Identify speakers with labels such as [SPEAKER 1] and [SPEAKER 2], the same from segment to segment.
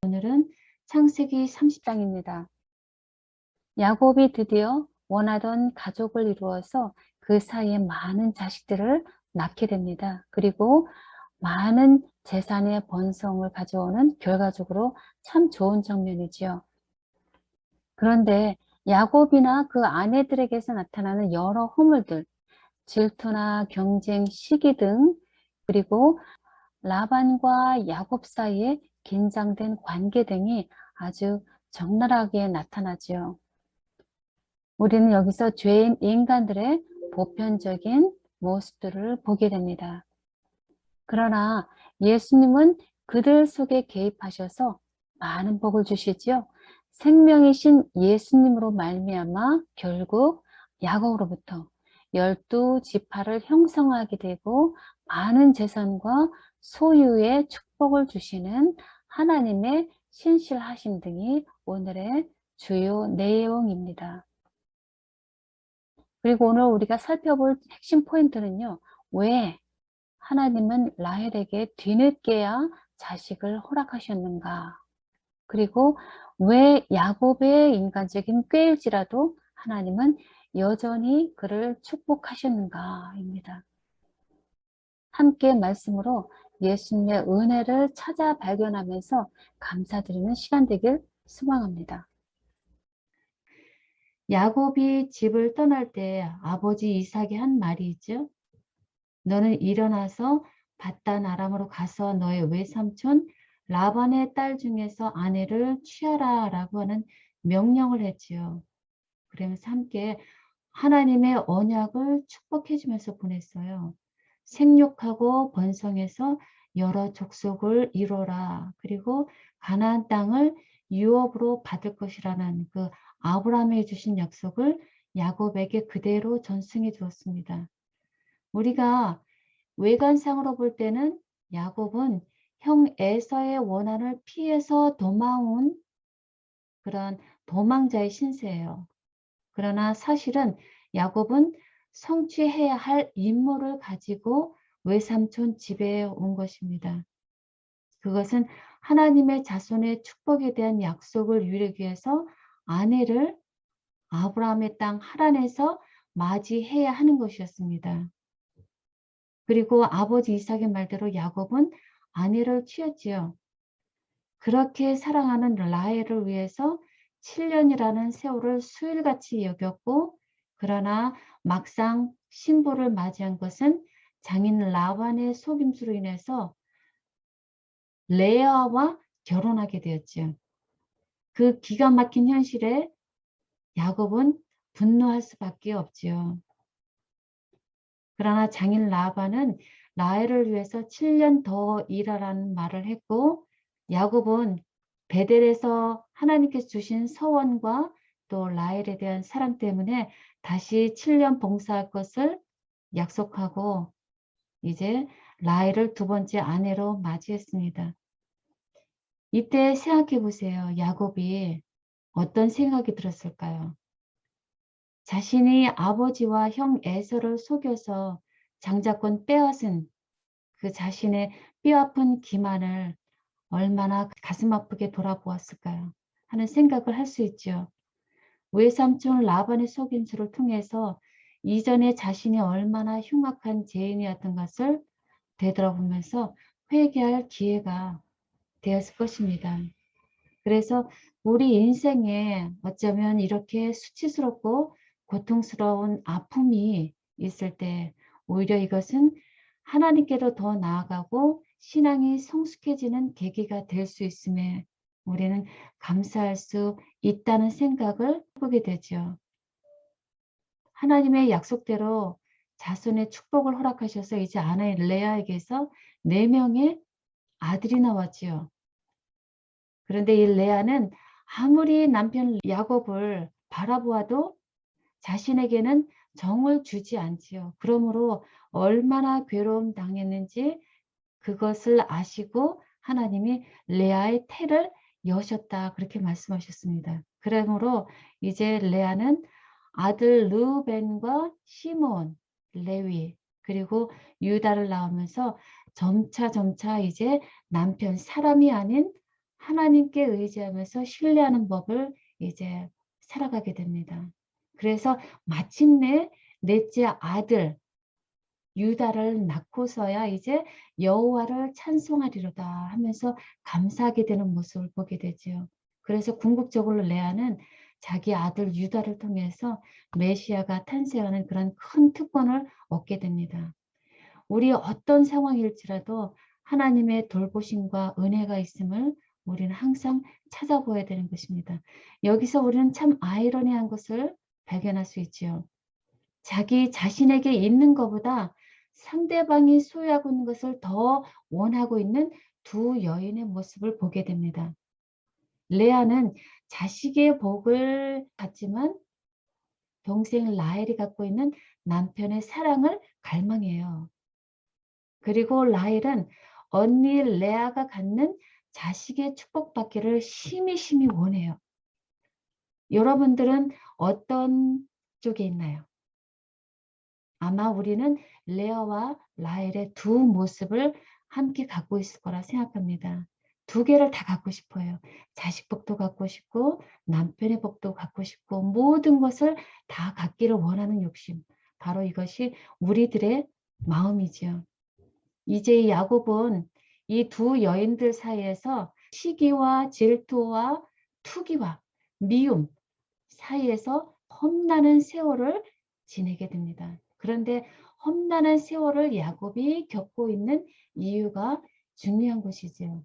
[SPEAKER 1] 오늘은 창세기 30장입니다. 야곱이 드디어 원하던 가족을 이루어서 그 사이에 많은 자식들을 낳게 됩니다. 그리고 많은 재산의 번성을 가져오는 결과적으로 참 좋은 장면이지요. 그런데 야곱이나 그 아내들에게서 나타나는 여러 허물들, 질투나 경쟁, 시기 등, 그리고 라반과 야곱 사이에 긴장된 관계 등이 아주 적나라하게 나타나지요. 우리는 여기서 죄인 인간들의 보편적인 모습들을 보게 됩니다. 그러나 예수님은 그들 속에 개입하셔서 많은 복을 주시지요. 생명이신 예수님으로 말미암아 결국 야곱으로부터 12지파를 형성하게 되고 많은 재산과 소유의 축복을 주시는 하나님의 신실하심 등이 오늘의 주요 내용입니다. 그리고 오늘 우리가 살펴볼 핵심 포인트는요. 왜 하나님은 라헬에게 뒤늦게야 자식을 허락하셨는가? 그리고 왜 야곱의 인간적인 꾀일지라도 하나님은 여전히 그를 축복하셨는가입니다. 함께 말씀으로 예수님의 은혜를 찾아 발견하면서 감사드리는 시간 되길 소망합니다. 야곱이 집을 떠날 때 아버지 이삭이 한 말이 있죠. 너는 일어나서 밧단 아람으로 가서 너의 외삼촌 라반의 딸 중에서 아내를 취하라 라고 하는 명령을 했지요. 그러면서 함께 하나님의 언약을 축복해 주면서 보냈어요. 생육하고 번성해서 여러 족속을 이뤄라. 그리고 가나안 땅을 유업으로 받을 것이라는 그 아브라함에 주신 약속을 야곱에게 그대로 전승해 주었습니다. 우리가 외관상으로 볼 때는 야곱은 형 에서의 원한을 피해서 도망온 그런 도망자의 신세예요. 그러나 사실은 야곱은 성취해야 할 임무를 가지고 외삼촌 집에 온 것입니다. 그것은 하나님의 자손의 축복에 대한 약속을 이루기 위해서 아내를 아브라함의 땅 하란에서 맞이해야 하는 것이었습니다. 그리고 아버지 이삭의 말대로 야곱은 아내를 취했지요. 그렇게 사랑하는 라헬을 위해서 7년이라는 세월을 수일같이 여겼고, 그러나 막상 신부를 맞이한 것은 장인 라반의 속임수로 인해서 레아와 결혼하게 되었지요. 그 기가 막힌 현실에 야곱은 분노할 수밖에 없지요. 그러나 장인 라반은 라헬을 위해서 7년 더 일하라는 말을 했고, 야곱은 베델에서 하나님께서 주신 서원과 또 라헬에 대한 사랑 때문에 다시 7년 봉사할 것을 약속하고 이제 라헬을 두 번째 아내로 맞이했습니다. 이때 생각해 보세요. 야곱이 어떤 생각이 들었을까요? 자신이 아버지와 형 에서를 속여서 장자권 빼앗은 그 자신의 뼈아픈 기만을 얼마나 가슴 아프게 돌아보았을까요? 하는 생각을 할 수 있죠. 외삼촌 라반의 속임수를 통해서 이전에 자신이 얼마나 흉악한 죄인이었던 것을 되돌아보면서 회개할 기회가 되었을 것입니다. 그래서 우리 인생에 어쩌면 이렇게 수치스럽고 고통스러운 아픔이 있을 때 오히려 이것은 하나님께로 더 나아가고 신앙이 성숙해지는 계기가 될 수 있음에 우리는 감사할 수 있다는 생각을 해보게 되죠. 하나님의 약속대로 자손의 축복을 허락하셔서 이제 아내 레아에게서 4명의 아들이 나왔지요. 그런데 이 레아는 아무리 남편 야곱을 바라보아도 자신에게는 정을 주지 않지요. 그러므로 얼마나 괴로움 당했는지 그것을 아시고 하나님이 레아의 태를 여셨다 그렇게 말씀하셨습니다. 그러므로 이제 레아는 아들 르우벤과 시몬, 레위 그리고 유다를 낳으면서 점차 이제 남편 사람이 아닌 하나님께 의지하면서 신뢰하는 법을 이제 살아가게 됩니다. 그래서 마침내 넷째 아들 유다를 낳고서야 이제 여호와를 찬송하리로다 하면서 감사하게 되는 모습을 보게 되지요. 그래서 궁극적으로 레아는 자기 아들 유다를 통해서 메시아가 탄생하는 그런 큰 특권을 얻게 됩니다. 우리 어떤 상황일지라도 하나님의 돌보심과 은혜가 있음을 우리는 항상 찾아보아야 되는 것입니다. 여기서 우리는 참 아이러니한 것을 발견할 수 있지요. 자기 자신에게 있는 것보다 상대방이 소유하고 있는 것을 더 원하고 있는 두 여인의 모습을 보게 됩니다. 레아는 자식의 복을 갖지만 동생 라헬이 갖고 있는 남편의 사랑을 갈망해요. 그리고 라헬은 언니 레아가 갖는 자식의 축복받기를 심히 원해요. 여러분들은 어떤 쪽에 있나요? 아마 우리는 레아와 라헬의 두 모습을 함께 갖고 있을 거라 생각합니다. 두 개를 다 갖고 싶어요. 자식 복도 갖고 싶고 남편의 복도 갖고 싶고 모든 것을 다 갖기를 원하는 욕심. 바로 이것이 우리들의 마음이지요. 이제 야곱은 이 두 여인들 사이에서 시기와 질투와 투기와 미움 사이에서 험난한 세월을 지내게 됩니다. 그런데 험난한 세월을 야곱이 겪고 있는 이유가 중요한 것이지요.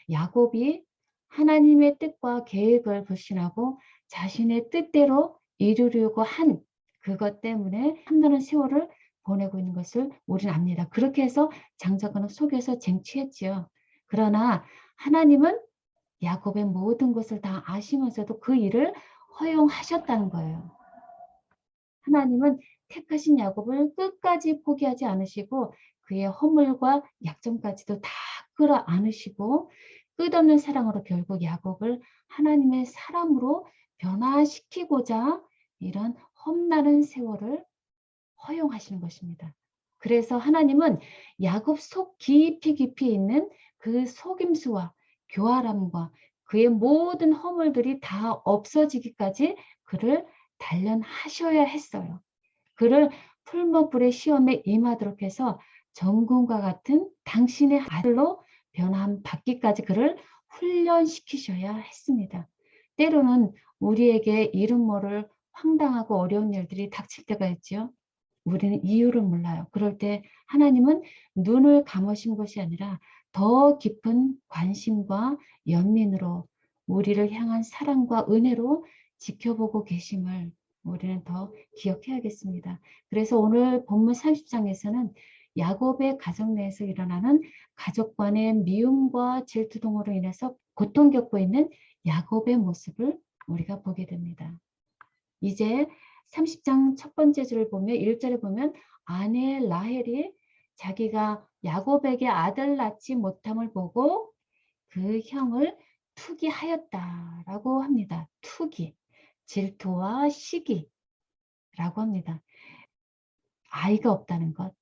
[SPEAKER 1] 야곱이 하나님의 뜻과 계획을 불신하고 자신의 뜻대로 이루려고 한 그것 때문에 험난한 세월을 보내고 있는 것을 우리는 압니다. 그렇게 해서 장자권을 속여서 쟁취했지요. 그러나 하나님은 야곱의 모든 것을 다 아시면서도 그 일을 허용하셨다는 거예요. 하나님은 택하신 야곱을 끝까지 포기하지 않으시고 그의 허물과 약점까지도 다 끌어안으시고 끝없는 사랑으로 결국 야곱을 하나님의 사람으로 변화시키고자 이런 험난한 세월을 허용하시는 것입니다. 그래서 하나님은 야곱 속 깊이 있는 그 속임수와 교활함과 그의 모든 허물들이 다 없어지기까지 그를 단련하셔야 했어요. 그를 풀무불의 시험에 임하도록 해서 정금과 같은 당신의 아들로 변함 받기까지 그를 훈련시키셔야 했습니다. 때로는 우리에게 이름 모를 황당하고 어려운 일들이 닥칠 때가 있지요. 우리는 이유를 몰라요. 그럴 때 하나님은 눈을 감으신 것이 아니라 더 깊은 관심과 연민으로 우리를 향한 사랑과 은혜로 지켜보고 계심을 우리는 더 기억해야겠습니다. 그래서 오늘 본문 30장에서는 야곱의 가정 내에서 일어나는 가족 간의 미움과 질투 등으로 인해서 고통 겪고 있는 야곱의 모습을 우리가 보게 됩니다. 이제 30장 첫 번째 줄을 보면 1절에 보면 아내 라헬이 자기가 야곱에게 아들 낳지 못함을 보고 그 형을 투기하였다라고 합니다. 투기, 질투와 시기라고 합니다. 아이가 없다는 것.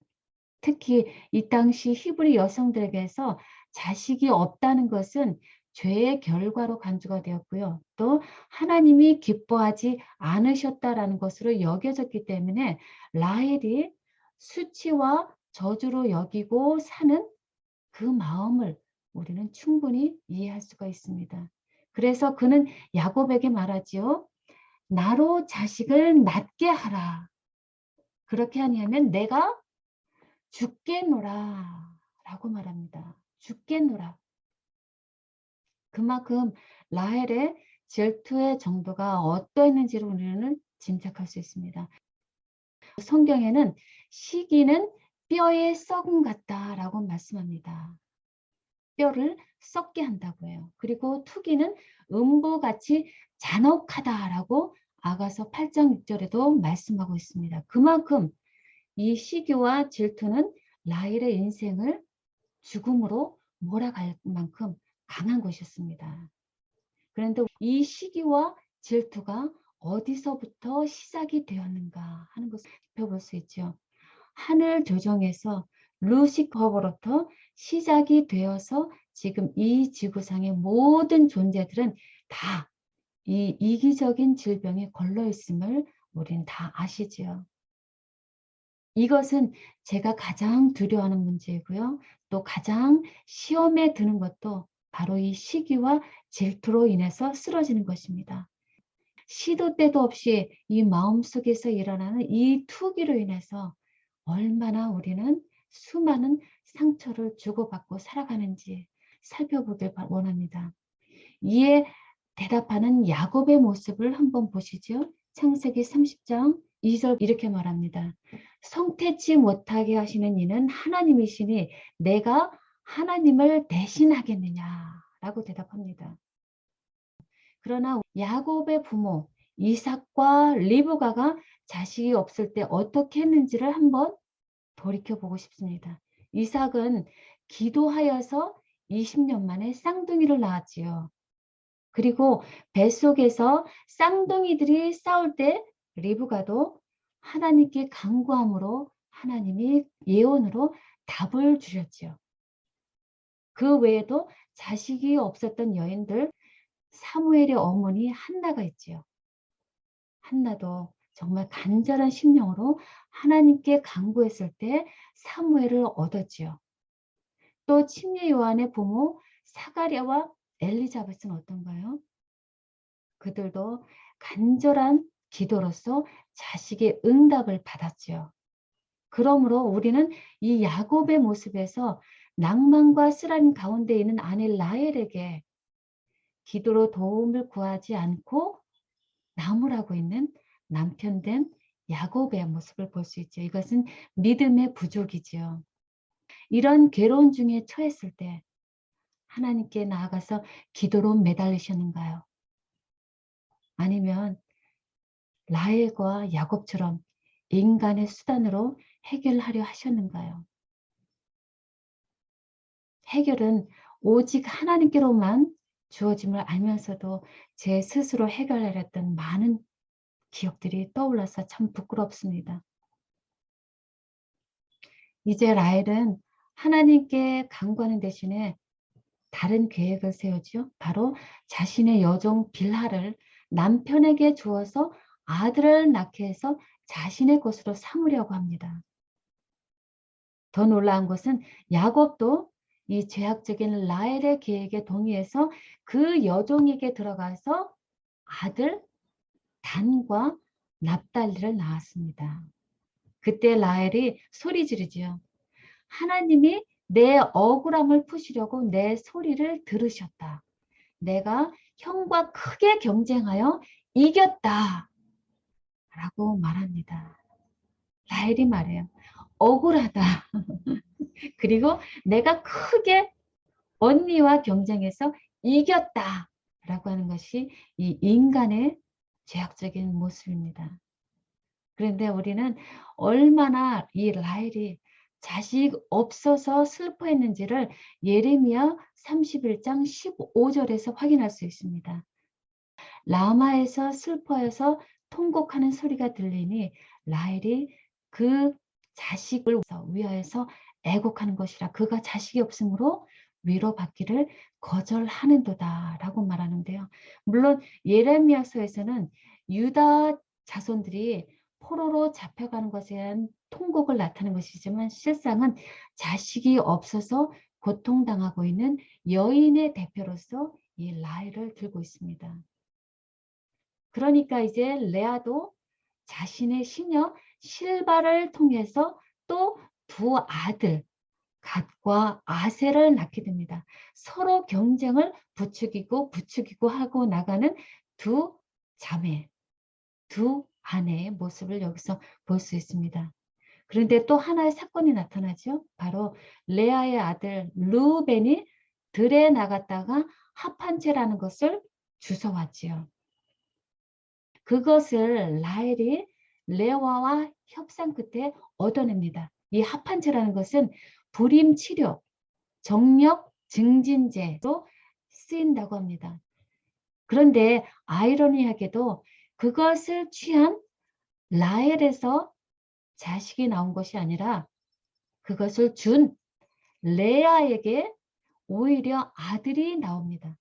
[SPEAKER 1] 특히 이 당시 히브리 여성들에게서 자식이 없다는 것은 죄의 결과로 간주가 되었고요. 또 하나님이 기뻐하지 않으셨다라는 것으로 여겨졌기 때문에 라헬이 수치와 저주로 여기고 사는 그 마음을 우리는 충분히 이해할 수가 있습니다. 그래서 그는 야곱에게 말하지요. 나로 자식을 낳게 하라. 그렇게 하냐면 내가 죽겠노라 라고 말합니다. 죽겠노라. 그만큼 라헬의 질투의 정도가 어떠했는지를 우리는 짐작할 수 있습니다. 성경에는 시기는 뼈에 썩은 같다라고 말씀합니다. 뼈를 썩게 한다고 해요. 그리고 투기는 음부같이 잔혹하다라고 아가서 8장 6절에도 말씀하고 있습니다. 그만큼 이 시기와 질투는 라헬의 인생을 죽음으로 몰아갈 만큼 강한 것이었습니다. 그런데 이 시기와 질투가 어디서부터 시작이 되었는가 하는 것을 살펴볼 수 있죠. 하늘 조정에서 루시퍼로부터 시작이 되어서 지금 이 지구상의 모든 존재들은 다 이 이기적인 질병에 걸려 있음을 우린 다 아시지요. 이것은 제가 가장 두려워하는 문제이고요. 또 가장 시험에 드는 것도 바로 이 시기와 질투로 인해서 쓰러지는 것입니다. 시도 때도 없이 이 마음속에서 일어나는 이 투기로 인해서 얼마나 우리는 수많은 상처를 주고받고 살아가는지 살펴보길 원합니다. 이에 대답하는 야곱의 모습을 한번 보시죠. 창세기 30장 2절 이렇게 말합니다. 성태치 못하게 하시는 이는 하나님이시니 내가 하나님을 대신하겠느냐라고 대답합니다. 그러나 야곱의 부모 이삭과 리브가가 자식이 없을 때 어떻게 했는지를 한번 돌이켜보고 싶습니다. 이삭은 기도하여서 20년 만에 쌍둥이를 낳았지요. 그리고 뱃속에서 쌍둥이들이 싸울 때 리브가도 하나님께 간구함으로 하나님이 예언으로 답을 주셨지요. 그 외에도 자식이 없었던 여인들 사무엘의 어머니 한나가 있지요. 한나도 정말 간절한 심령으로 하나님께 간구했을 때 사무엘을 얻었지요. 또 침례 요한의 부모 사가랴와 엘리자벳은 어떤가요? 그들도 간절한 기도로서 자식의 응답을 받았지요. 그러므로 우리는 이 야곱의 모습에서 낭만과 쓰라린 가운데 있는 아내 라헬에게 기도로 도움을 구하지 않고 나무라고 있는 남편 된 야곱의 모습을 볼 수 있죠. 이것은 믿음의 부족이지요. 이런 괴로운 중에 처했을 때 하나님께 나아가서 기도로 매달리셨는가요? 아니면 라헬과 야곱처럼 인간의 수단으로 해결하려 하셨는가요? 해결은 오직 하나님께로만 주어짐을 알면서도 제 스스로 해결하려던 많은 기억들이 떠올라서 참 부끄럽습니다. 이제 라헬은 하나님께 간구하는 대신에 다른 계획을 세우지요. 바로 자신의 여종 빌하를 남편에게 주어서 아들을 낳게 해서 자신의 것으로 삼으려고 합니다. 더 놀라운 것은 야곱도 이 죄악적인 라헬의 계획에 동의해서 그 여종에게 들어가서 아들 단과 납달리를 낳았습니다. 그때 라헬이 소리 지르지요. 하나님이 내 억울함을 푸시려고 내 소리를 들으셨다. 내가 형과 크게 경쟁하여 이겼다. 라고 말합니다. 라헬이 말해요. 억울하다. 그리고 내가 크게 언니와 경쟁해서 이겼다. 라고 하는 것이 이 인간의 죄악적인 모습입니다. 그런데 우리는 얼마나 이 라헬이 자식 없어서 슬퍼했는지를 예레미야 31장 15절에서 확인할 수 있습니다. 라마에서 슬퍼해서 통곡하는 소리가 들리니 라헬이 그 자식을 위하여서 애곡하는 것이라 그가 자식이 없으므로 위로받기를 거절하는도다 라고 말하는데요. 물론 예레미야서에서는 유다 자손들이 포로로 잡혀가는 것에 대한 통곡을 나타내는 것이지만 실상은 자식이 없어서 고통당하고 있는 여인의 대표로서 이 라헬을 들고 있습니다. 그러니까 이제 레아도 자신의 시녀 실바를 통해서 또 두 아들 갓과 아셀을 낳게 됩니다. 서로 경쟁을 부추기고 하고 나가는 두 자매, 두 아내의 모습을 여기서 볼 수 있습니다. 그런데 또 하나의 사건이 나타나죠. 바로 레아의 아들 루벤이 들에 나갔다가 합한채라는 것을 주워왔지요. 그것을 라헬이 레아와 협상 끝에 얻어냅니다. 이 합한채라는 것은 불임 치료, 정력 증진제로 쓰인다고 합니다. 그런데 아이러니하게도 그것을 취한 라헬에서 자식이 나온 것이 아니라 그것을 준 레아에게 오히려 아들이 나옵니다.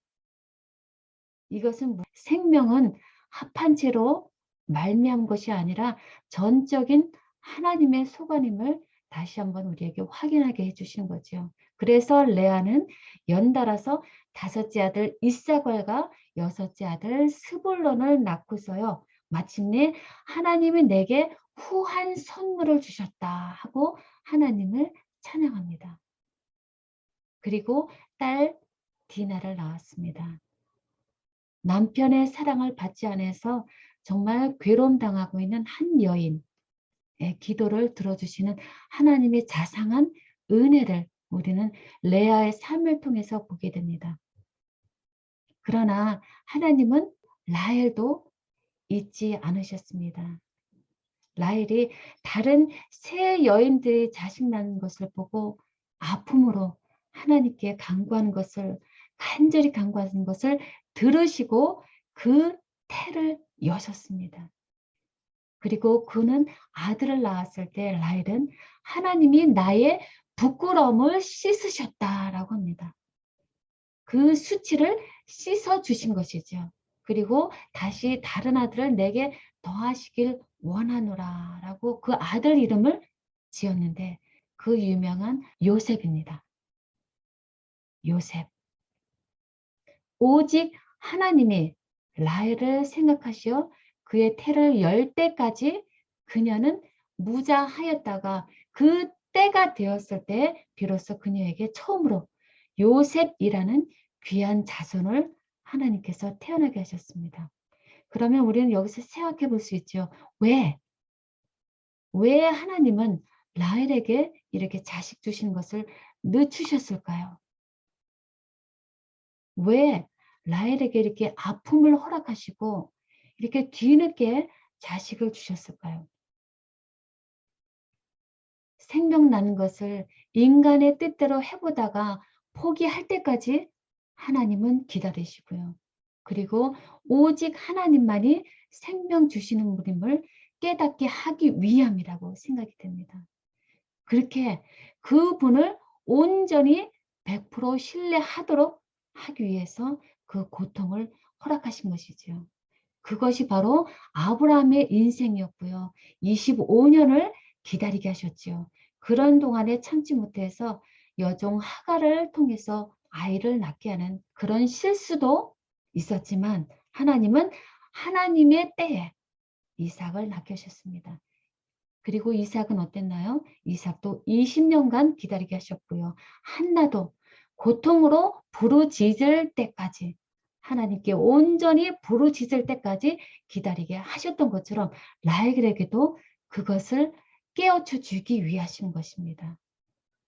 [SPEAKER 1] 이것은 생명은 합한 채로 말미암은 것이 아니라 전적인 하나님의 소관임을 다시 한번 우리에게 확인하게 해주신 거죠. 그래서 레아는 연달아서 다섯째 아들 이사갈과 여섯째 아들 스불론을 낳고서요. 마침내 하나님이 내게 후한 선물을 주셨다 하고 하나님을 찬양합니다. 그리고 딸 디나를 낳았습니다. 남편의 사랑을 받지 않아서 정말 괴로움 당하고 있는 한 여인의 기도를 들어주시는 하나님의 자상한 은혜를 우리는 레아의 삶을 통해서 보게 됩니다. 그러나 하나님은 라헬도 잊지 않으셨습니다. 라헬이 다른 세 여인들이 자식 낳는 것을 보고 아픔으로 하나님께 간구하는 것을, 간절히 간구하는 것을 들으시고 그 태를 여셨습니다. 그리고 그는 아들을 낳았을 때 라헬은 하나님이 나의 부끄러움을 씻으셨다라고 합니다. 그 수치를 씻어 주신 것이죠. 그리고 다시 다른 아들을 내게 더하시길 원하노라 라고 그 아들 이름을 지었는데 그 유명한 요셉입니다. 요셉. 오직 하나님이 라헬을 생각하시어 그의 태를 열 때까지 그녀는 무자하였다가 그 때가 되었을 때 비로소 그녀에게 처음으로 요셉이라는 귀한 자손을 하나님께서 태어나게 하셨습니다. 그러면 우리는 여기서 생각해 볼 수 있죠. 왜 하나님은 라헬에게 이렇게 자식 주신 것을 늦추셨을까요? 왜 라헬에게 이렇게 아픔을 허락하시고 이렇게 뒤늦게 자식을 주셨을까요? 생명나는 것을 인간의 뜻대로 해보다가 포기할 때까지 하나님은 기다리시고요. 그리고 오직 하나님만이 생명 주시는 분임을 깨닫게 하기 위함이라고 생각이 됩니다. 그렇게 그분을 온전히 100% 신뢰하도록 하기 위해서 그 고통을 허락하신 것이죠. 그것이 바로 아브라함의 인생이었고요. 25년을 기다리게 하셨죠. 그런 동안에 참지 못해서 여종 하갈을 통해서 아이를 낳게 하는 그런 실수도 있었지만 하나님은 하나님의 때에 이삭을 낳게 하셨습니다. 그리고 이삭은 어땠나요? 이삭도 20년간 기다리게 하셨고요. 한나도 고통으로 부르짖을 때까지 하나님께 온전히 부르짖을 때까지 기다리게 하셨던 것처럼 라헬에게도 그것을 깨우쳐 주기 위하신 것입니다.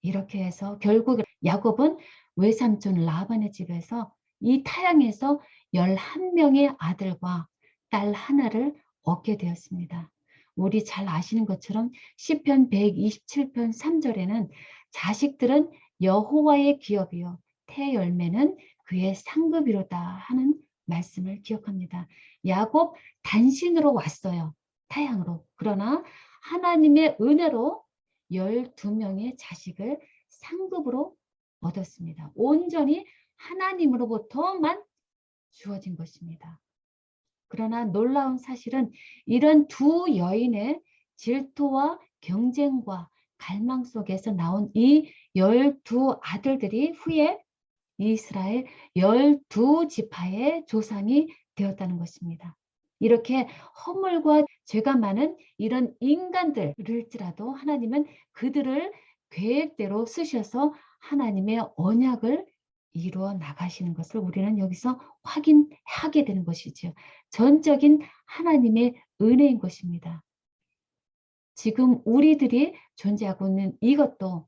[SPEAKER 1] 이렇게 해서 결국 야곱은 외삼촌 라반의 집에서 이 타향에서 11명의 아들과 딸 하나를 얻게 되었습니다. 우리 잘 아시는 것처럼 시편 127편 3절에는 자식들은 여호와의 기업이요 태 열매는 그의 상급이로다 하는 말씀을 기억합니다. 야곱 단신으로 왔어요. 타향으로. 그러나 하나님의 은혜로 12명의 자식을 상급으로 얻었습니다. 온전히 하나님으로부터만 주어진 것입니다. 그러나 놀라운 사실은 이런 두 여인의 질투와 경쟁과 갈망 속에서 나온 이 12아들들이 후에 이스라엘 12지파의 조상이 되었다는 것입니다. 이렇게 허물과 죄가 많은 이런 인간들일지라도 하나님은 그들을 계획대로 쓰셔서 하나님의 언약을 이루어 나가시는 것을 우리는 여기서 확인하게 되는 것이죠. 전적인 하나님의 은혜인 것입니다. 지금 우리들이 존재하고 있는 이것도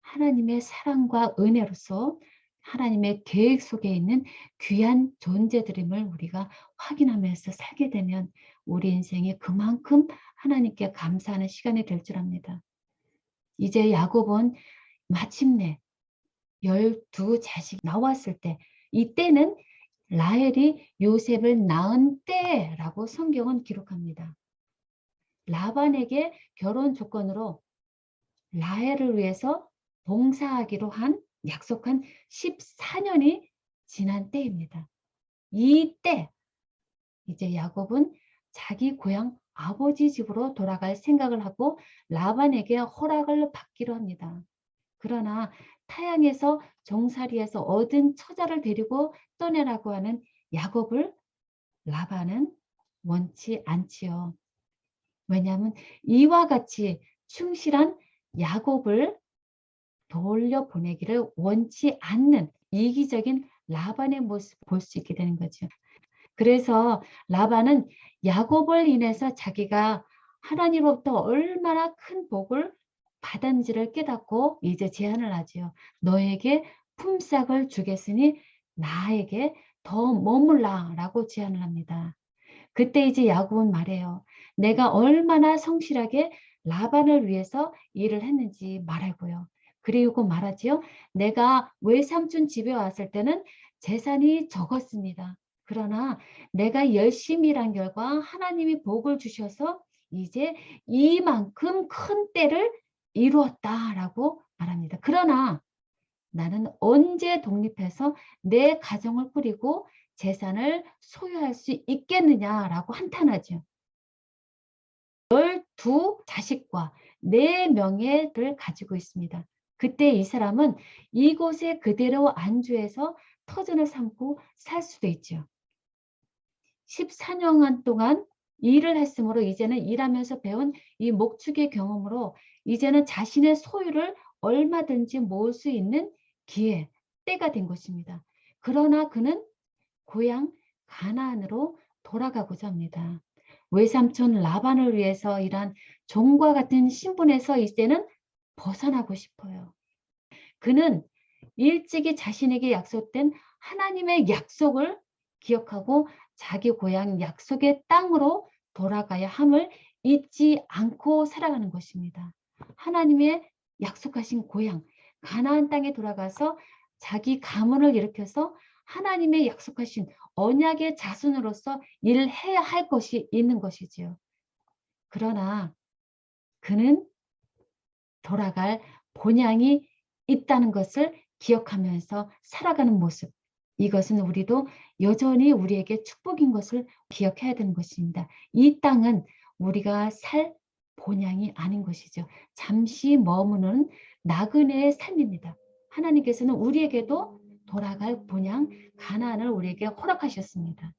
[SPEAKER 1] 하나님의 사랑과 은혜로서 하나님의 계획 속에 있는 귀한 존재들임을 우리가 확인하면서 살게 되면 우리 인생이 그만큼 하나님께 감사하는 시간이 될 줄 압니다. 이제 야곱은 마침내 12자식 나왔을 때 이때는 라헬이 요셉을 낳은 때라고 성경은 기록합니다. 라반에게 결혼 조건으로 라헬을 위해서 봉사하기로 한 약속한 14년이 지난 때입니다. 이때 이제 야곱은 자기 고향 아버지 집으로 돌아갈 생각을 하고 라반에게 허락을 받기로 합니다. 그러나 타향에서 종살이에서 얻은 처자를 데리고 떠내라고 하는 야곱을 라반은 원치 않지요. 왜냐하면 이와 같이 충실한 야곱을 돌려보내기를 원치 않는 이기적인 라반의 모습을 볼 수 있게 되는 거죠. 그래서 라반은 야곱을 인해서 자기가 하나님으로부터 얼마나 큰 복을 받은지를 깨닫고 이제 제안을 하지요. 너에게 품삯을 주겠으니 나에게 더 머물라 라고 제안을 합니다. 그때 이제 야곱은 말해요. 내가 얼마나 성실하게 라반을 위해서 일을 했는지 말하고요. 그리고 말하지요. 내가 외삼촌 집에 왔을 때는 재산이 적었습니다. 그러나 내가 열심히 일한 결과 하나님이 복을 주셔서 이제 이만큼 큰 때를 이루었다라고 말합니다. 그러나 나는 언제 독립해서 내 가정을 꾸리고 재산을 소유할 수 있겠느냐라고 한탄하죠. 12 자식과 4명을 가지고 있습니다. 그때 이 사람은 이곳에 그대로 안주해서 터전을 삼고 살 수도 있죠. 14년 동안 일을 했으므로 이제는 일하면서 배운 이 목축의 경험으로 이제는 자신의 소유를 얼마든지 모을 수 있는 기회, 때가 된 것입니다. 그러나 그는 고향 가나안으로 돌아가고자 합니다. 외삼촌 라반을 위해서 일한 종과 같은 신분에서 이제는 벗어나고 싶어요. 그는 일찍이 자신에게 약속된 하나님의 약속을 기억하고 자기 고향 약속의 땅으로 돌아가야 함을 잊지 않고 살아가는 것입니다. 하나님의 약속하신 고향 가나안 땅에 돌아가서 자기 가문을 일으켜서 하나님의 약속하신 언약의 자손으로서 일해야 할 것이 있는 것이지요. 그러나 그는 돌아갈 본향이 있다는 것을 기억하면서 살아가는 모습, 이것은 우리도 여전히 우리에게 축복인 것을 기억해야 되는 것입니다. 이 땅은 우리가 살 본향이 아닌 것이죠. 잠시 머무는 나그네의 삶입니다. 하나님께서는 우리에게도 돌아갈 본향 가나안을 우리에게 허락하셨습니다.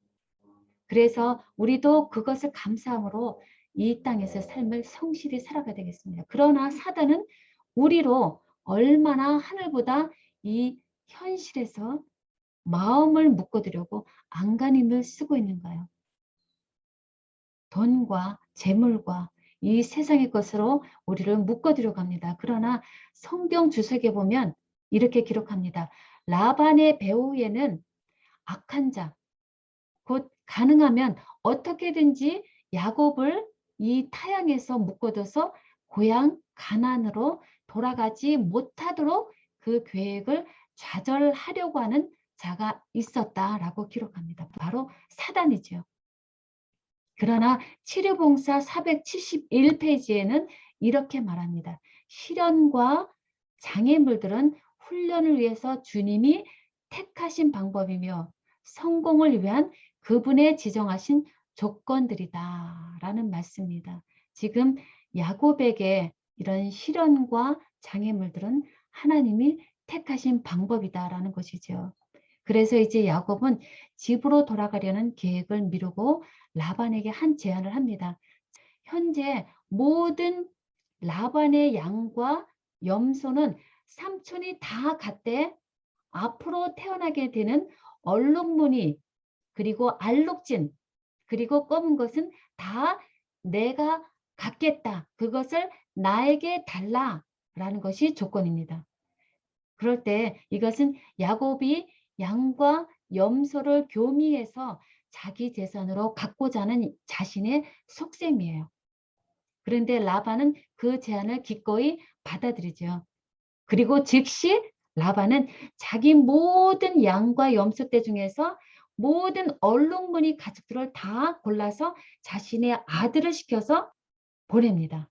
[SPEAKER 1] 그래서 우리도 그것을 감사함으로 이 땅에서 삶을 성실히 살아가야 되겠습니다. 그러나 사단은 우리로 얼마나 하늘보다 이 현실에서 마음을 묶어두려고 안간힘을 쓰고 있는가요? 돈과 재물과 이 세상의 것으로 우리를 묶어두려고 합니다. 그러나 성경 주석에 보면 이렇게 기록합니다. 라반의 배후에는 악한 자, 곧 가능하면 어떻게든지 야곱을 이 타향에서 묶어둬서 고향 가나안으로 돌아가지 못하도록 그 계획을 좌절하려고 하는 자가 있었다라고 기록합니다. 바로 사단이죠. 그러나 치료봉사 471페이지에는 이렇게 말합니다. 시련과 장애물들은 훈련을 위해서 주님이 택하신 방법이며 성공을 위한 그분의 지정하신 조건들이다 라는 말씀입니다. 지금 야곱에게 이런 시련과 장애물들은 하나님이 택하신 방법이다라는 것이죠. 그래서 이제 야곱은 집으로 돌아가려는 계획을 미루고 라반에게 한 제안을 합니다. 현재 모든 라반의 양과 염소는 삼촌이 다 갔대. 앞으로 태어나게 되는 얼룩무늬 그리고 알록진 그리고 검은 것은 다 내가 갖겠다. 그것을 나에게 달라라는 것이 조건입니다. 그럴 때 이것은 야곱이 양과 염소를 교미해서 자기 재산으로 갖고자 하는 자신의 속셈이에요. 그런데 라반은 그 제안을 기꺼이 받아들이죠. 그리고 즉시 라반은 자기 모든 양과 염소떼 중에서 모든 얼룩무늬 가축들을 다 골라서 자신의 아들을 시켜서 보냅니다.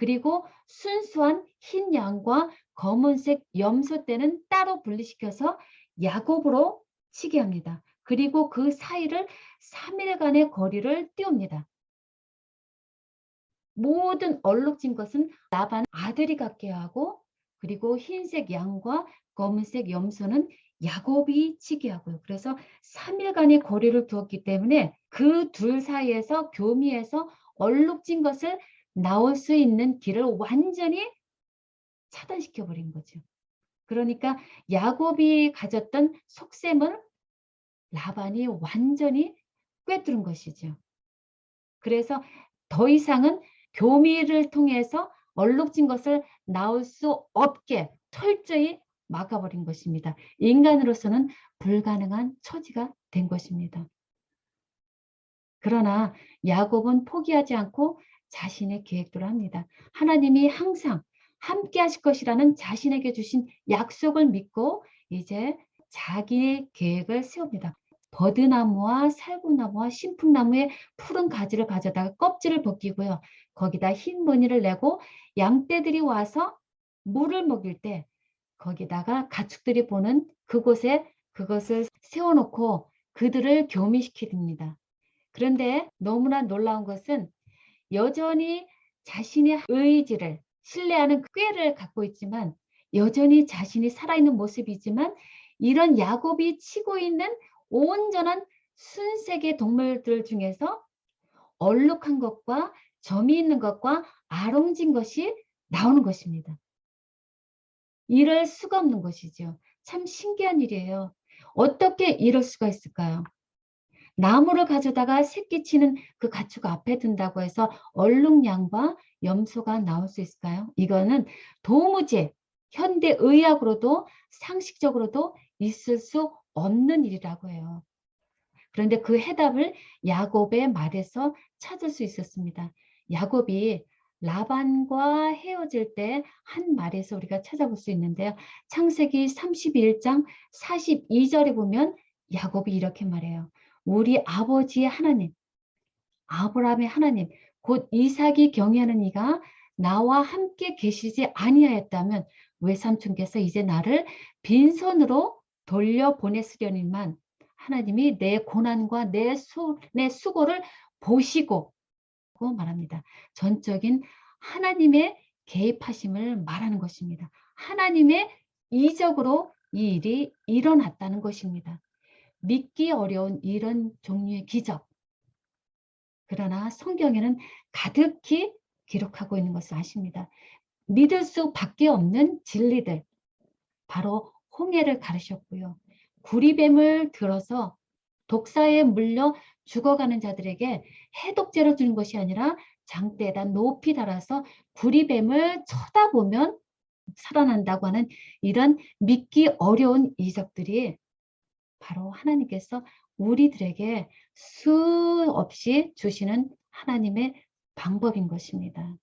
[SPEAKER 1] 그리고 순수한 흰 양과 검은색 염소 떼는 따로 분리시켜서 야곱으로 치게 합니다. 그리고 그 사이를 3일간의 거리를 띄웁니다. 모든 얼룩진 것은 라반 아들이 갖게 하고, 그리고 흰색 양과 검은색 염소는 야곱이 치게 하고요. 그래서 3일간의 거리를 두었기 때문에 그 둘 사이에서 교미에서 얼룩진 것을 나올 수 있는 길을 완전히 차단시켜 버린 거죠. 그러니까 야곱이 가졌던 속셈을 라반이 완전히 꿰뚫은 것이죠. 그래서 더 이상은 교미를 통해서 얼룩진 것을 나올 수 없게 철저히 막아버린 것입니다. 인간으로서는 불가능한 처지가 된 것입니다. 그러나 야곱은 포기하지 않고 자신의 계획대로 합니다. 하나님이 항상 함께 하실 것이라는 자신에게 주신 약속을 믿고 이제 자기의 계획을 세웁니다. 버드나무와 살구나무와 신풍나무의 푸른 가지를 가져다가 껍질을 벗기고요. 거기다 흰 무늬를 내고 양떼들이 와서 물을 먹일 때 거기다가 가축들이 보는 그곳에 그것을 세워놓고 그들을 교미시킵니다. 그런데 너무나 놀라운 것은 여전히 자신의 의지를 신뢰하는 꾀를 갖고 있지만 여전히 자신이 살아있는 모습이지만 이런 야곱이 치고 있는 온전한 순색의 동물들 중에서 얼룩한 것과 점이 있는 것과 아롱진 것이 나오는 것입니다. 이럴 수가 없는 것이죠. 참 신기한 일이에요. 어떻게 이럴 수가 있을까요? 나무를 가져다가 새끼치는 그 가축 앞에 둔다고 해서 얼룩양과 염소가 나올 수 있을까요? 이거는 도무지 현대의학으로도 상식적으로도 있을 수 없는 일이라고 해요. 그런데 그 해답을 야곱의 말에서 찾을 수 있었습니다. 야곱이 라반과 헤어질 때 한 말에서 우리가 찾아볼 수 있는데요. 창세기 31장 42절에 보면 야곱이 이렇게 말해요. 우리 아버지의 하나님, 아브라함의 하나님, 곧 이삭이 경외하는 이가 나와 함께 계시지 아니하였다면 외삼촌께서 이제 나를 빈손으로 돌려보냈으려니만 하나님이 내 고난과 내 수고를 보시고 말합니다. 전적인 하나님의 개입하심을 말하는 것입니다. 하나님의 이적으로 이 일이 일어났다는 것입니다. 믿기 어려운 이런 종류의 기적. 그러나 성경에는 가득히 기록하고 있는 것을 아십니다. 믿을 수밖에 없는 진리들. 바로 홍해를 가르셨고요. 구리뱀을 들어서 독사에 물려 죽어가는 자들에게 해독제를 주는 것이 아니라 장대에다 높이 달아서 구리뱀을 쳐다보면 살아난다고 하는 이런 믿기 어려운 이적들이 바로 하나님께서 우리들에게 수없이 주시는 하나님의 방법인 것입니다.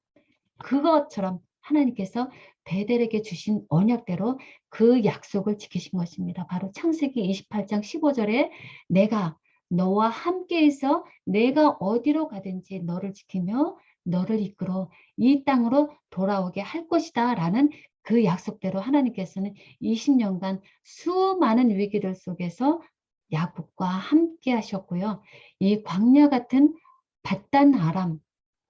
[SPEAKER 1] 그것처럼 하나님께서 베델에게 주신 언약대로 그 약속을 지키신 것입니다. 바로 창세기 28장 15절에 내가 너와 함께 있어 내가 어디로 가든지 너를 지키며 너를 이끌어 이 땅으로 돌아오게 할 것이다 라는 그 약속대로 하나님께서는 20년간 수많은 위기들 속에서 야곱과 함께 하셨고요. 이 광야 같은 바단 아람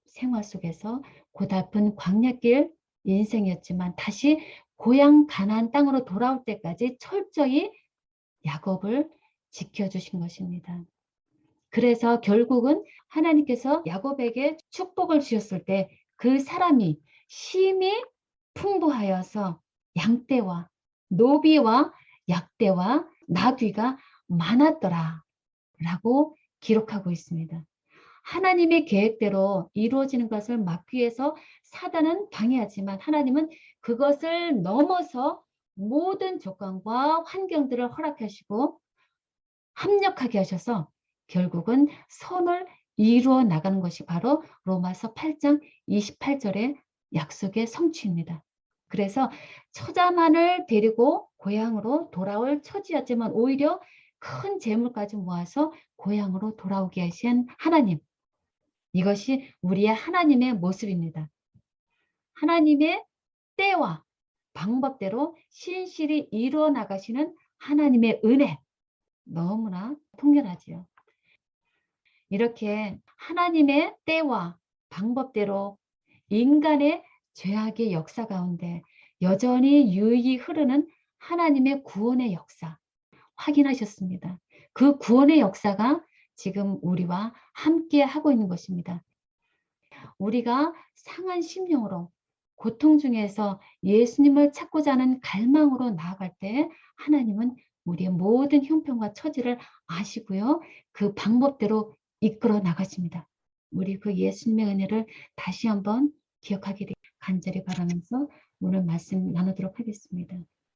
[SPEAKER 1] 생활 속에서 고달픈 광야길 인생이었지만 다시 고향 가나안 땅으로 돌아올 때까지 철저히 야곱을 지켜주신 것입니다. 그래서 결국은 하나님께서 야곱에게 축복을 주셨을 때 그 사람이 심히 풍부하여서 양떼와 노비와 약떼와 나귀가 많았더라 라고 기록하고 있습니다. 하나님의 계획대로 이루어지는 것을 막기 위해서 사단은 방해하지만 하나님은 그것을 넘어서 모든 조건과 환경들을 허락하시고 합력하게 하셔서 결국은 선을 이루어 나가는 것이 바로 로마서 8장 28절의 약속의 성취입니다. 그래서 처자만을 데리고 고향으로 돌아올 처지였지만 오히려 큰 재물까지 모아서 고향으로 돌아오게 하신 하나님. 이것이 우리의 하나님의 모습입니다. 하나님의 때와 방법대로 신실히 이루어 나가시는 하나님의 은혜, 너무나 통렬하지요. 이렇게 하나님의 때와 방법대로 인간의 죄악의 역사 가운데 여전히 유익이 흐르는 하나님의 구원의 역사 확인하셨습니다. 그 구원의 역사가 지금 우리와 함께 하고 있는 것입니다. 우리가 상한 심령으로 고통 중에서 예수님을 찾고자 하는 갈망으로 나아갈 때 하나님은 우리의 모든 형편과 처지를 아시고요. 그 방법대로 이끌어 나가십니다. 우리 그 예수님의 은혜를 다시 한번 기억하게 되길 간절히 바라면서 오늘 말씀 나누도록 하겠습니다.